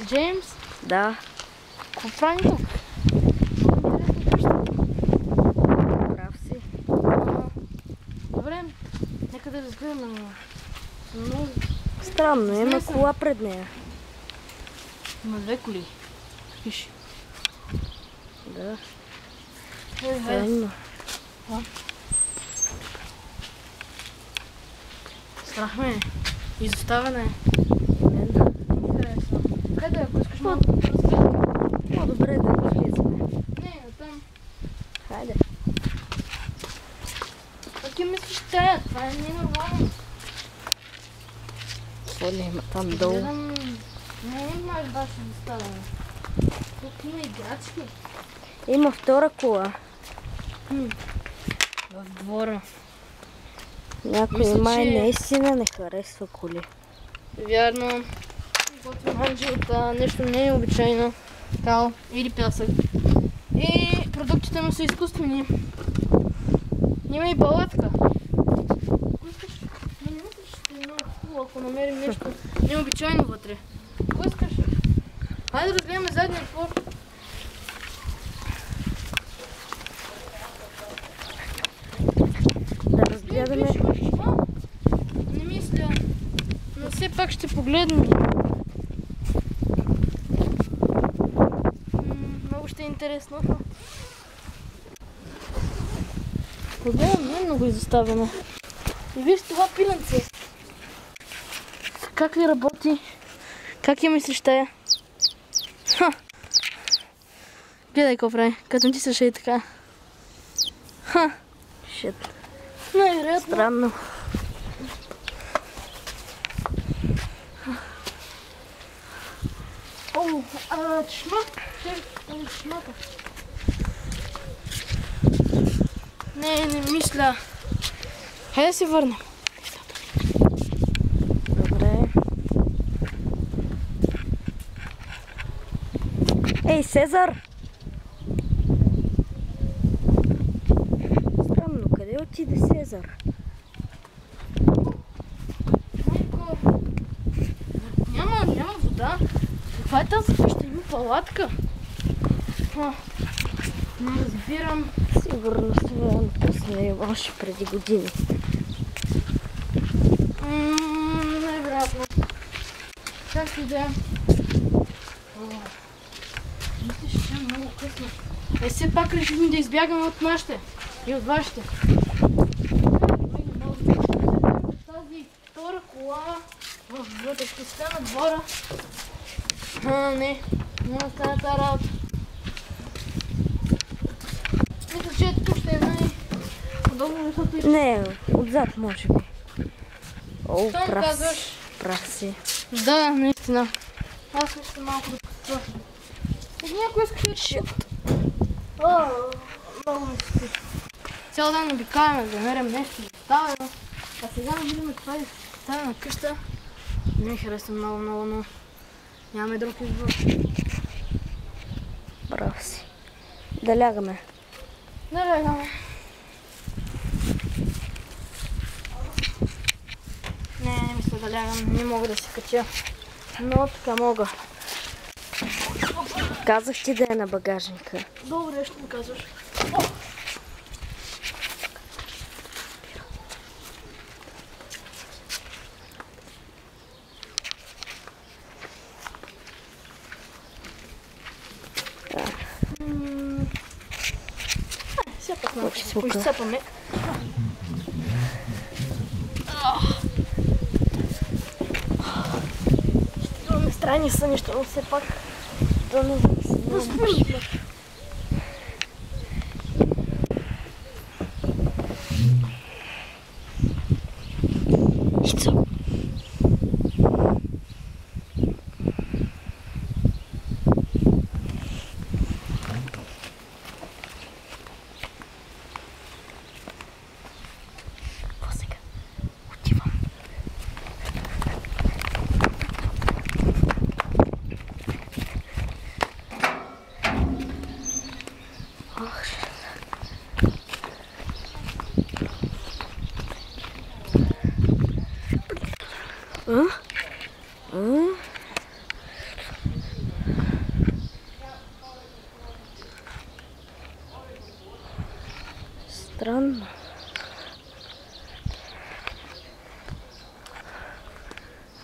Джеймс? Да. Какво правим тук? Прав си. Добре, нека да разгледаме. Много... Странно, има кола пред нея. Има две коли. Пиши. Да. Странно. Страх ме е. Изоставяне е. Интересно. Къде, ако искаш малко да разгледаме? По-добре да излизаме. Не, оттам. Хайде. Как ти мислиш тая? Това е ненормално. Какво ли има там долу? Гледам... Не имаш баш изоставяне. Тук има играчки. Има втора кола. В двора. Някой Мисля, май че- наистина не харесва коли. Вярно. Готвим манджи от нещо необичайно. Кал или пясък. И продуктите му са изкуствени. Има и палатка. Ако искаш, не мисля, че ще е много хубаво, ако намерим нещо необичайно вътре. Ако искаш, хайде да разгледаме задния двор. Да разгледаме. Не мисля, но все пак ще погледнем. Много ще е интересно. Погледам, не е много изоставено. И виж това пиленце. Как ли работи? Как я мислиш тая? Ха! Гледай какво прави, като ти се и така. Ха! Шит. Най-вероятно. Странно. О, чмак! Чмака. Не мисля. Хайде да се върнем. Добре. Ей, Сезар! Странно, къде отиде Сезар? Майко, няма вода. Каква е тази къща? Има палатка. Не разбирам. Сигурно това е напуснали още преди години. Най-вероятно. Как си да е? Мислиш, че е много късно. Все пак решихме да избягаме от нашите и от вашите. Тази втора кола в вътрешността на двора. Не, няма стана тази работа. Мисля, че тук ще е най-удобно, защото и... Не, отзад може би. О, Щом прав казваш. си. Прав си. Да, наистина. Аз ще малко да пустя. И някой искаше да тук. Много ми се спи. Цял ден обикаваме да намерим нещо изоставено. А сега намираме това изоставена къща. Не ми харесва много, но нямаме друг избор. Прав си. Да лягаме. Да лягаме. Не мисля да лягам. Не мога да се кача. Но така мога. Казах ти да е на багажника. Добре, ще ми казваш. Все пак малко ще се поизцепаме. Ще имаме странни сънища, но все пак да не заспим. Ицо. Какво сега? Отивам.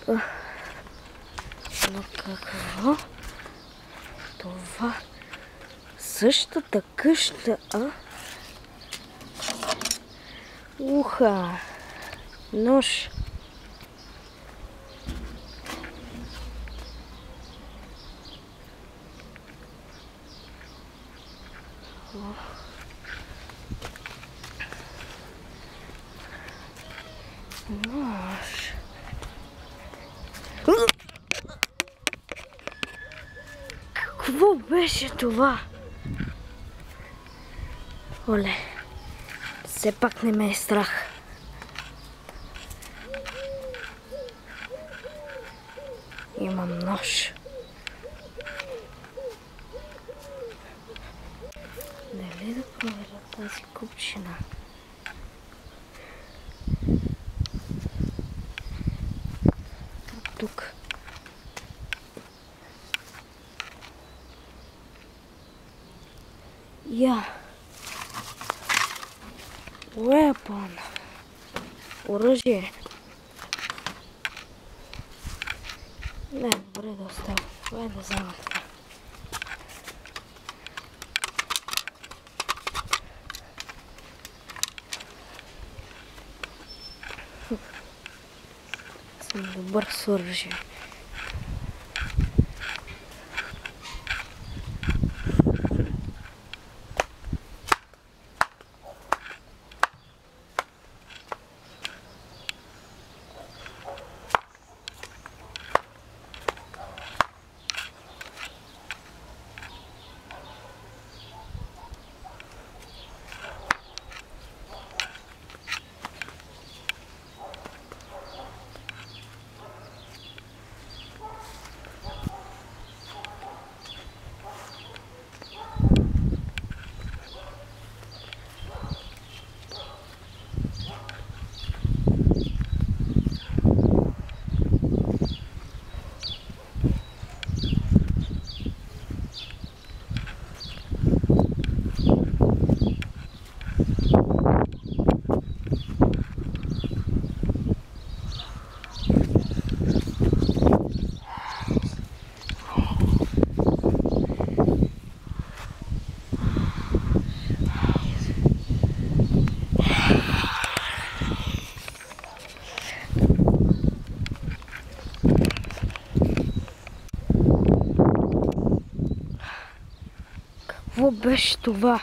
Но какво? Това същата къща, а? Уха! Нож! Нож! Какво беше това? Оле, все пак не ме е страх. Имам нож. Дали да проверя тази купчина? Тук. Weapon. Оръжие. Не, добре да оставя. Това да взема така. Съм добър с оръжие. Какво беше това?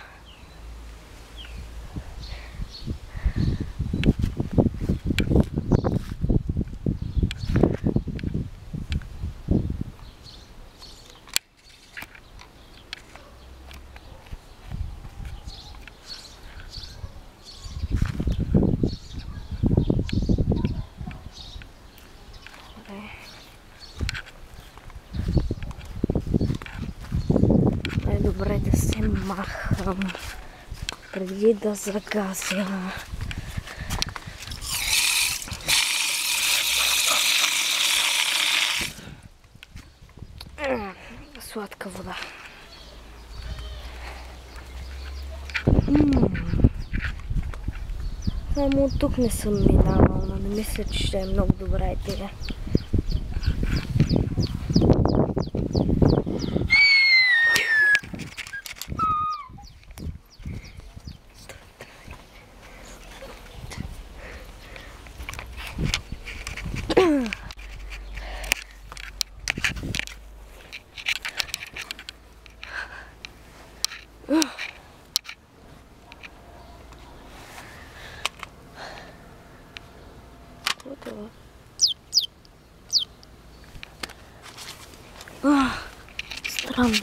Добре да се махам преди да загазя. Сладка вода. Само от тук не съм минавал, но не мисля, че ще е много добра идея. Странно.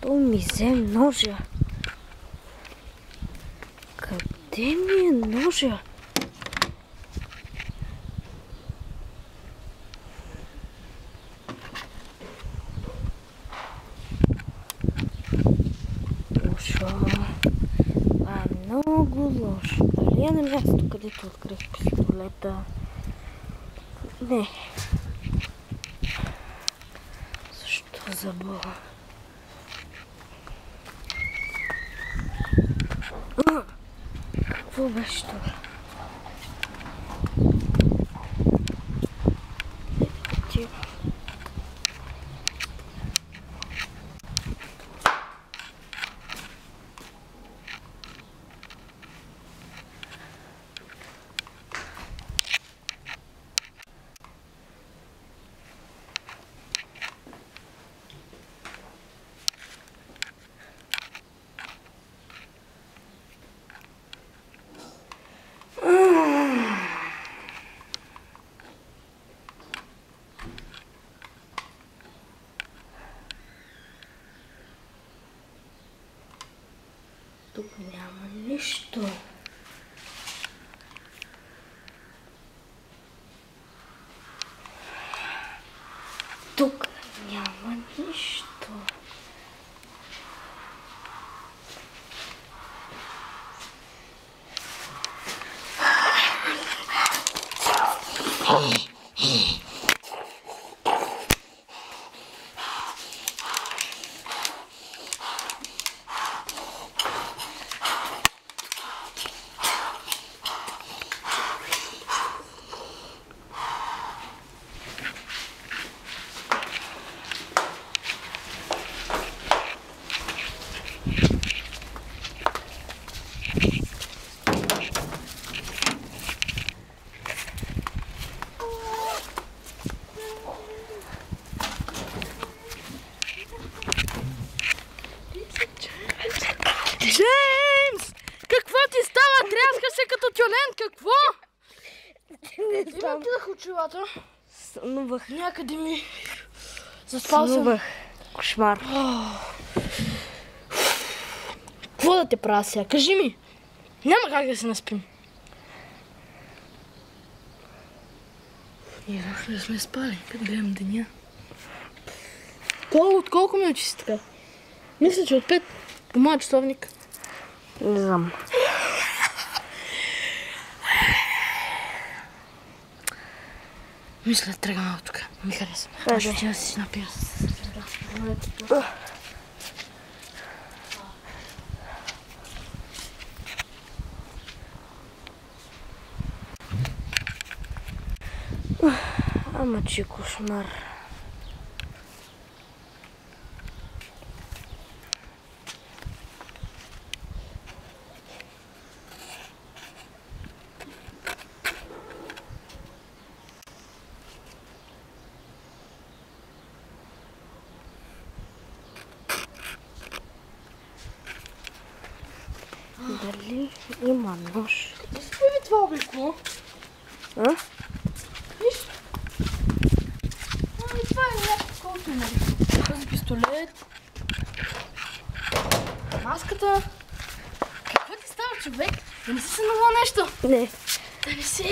Той ми взе ножа. Къде ми е ножа? Лошо. Това е много лошо. Дали е на място, където открих пистолета? Не. Защо за Бога? Какво беше това? Тук няма нищо. Тук няма нищо. Джеймс! Какво ти става? Тряска се като тюлен, какво? Не знам. Имам тъдах очилата. Сънувах. Някъде ми. Заспал съм. Сънувах. Кошмар. Какво да те правя сега? Кажи ми. Няма как да се наспим. Ние въобще не сме спали. Като гледам деня. От колко минути си така? Мисля, че от 5 по моя часовник. Не знам. Мисля, тръгваме от тук. Ми хареса. Хайде. Ще да си напия с Ама че кошмар. Дали има нож? Изпиви това облекло. А? Нищо. Ами това е някакво колко има. Този пистолет. Маската. Какво ти става, човек? Да не си сънувал нещо? Не. Да не си...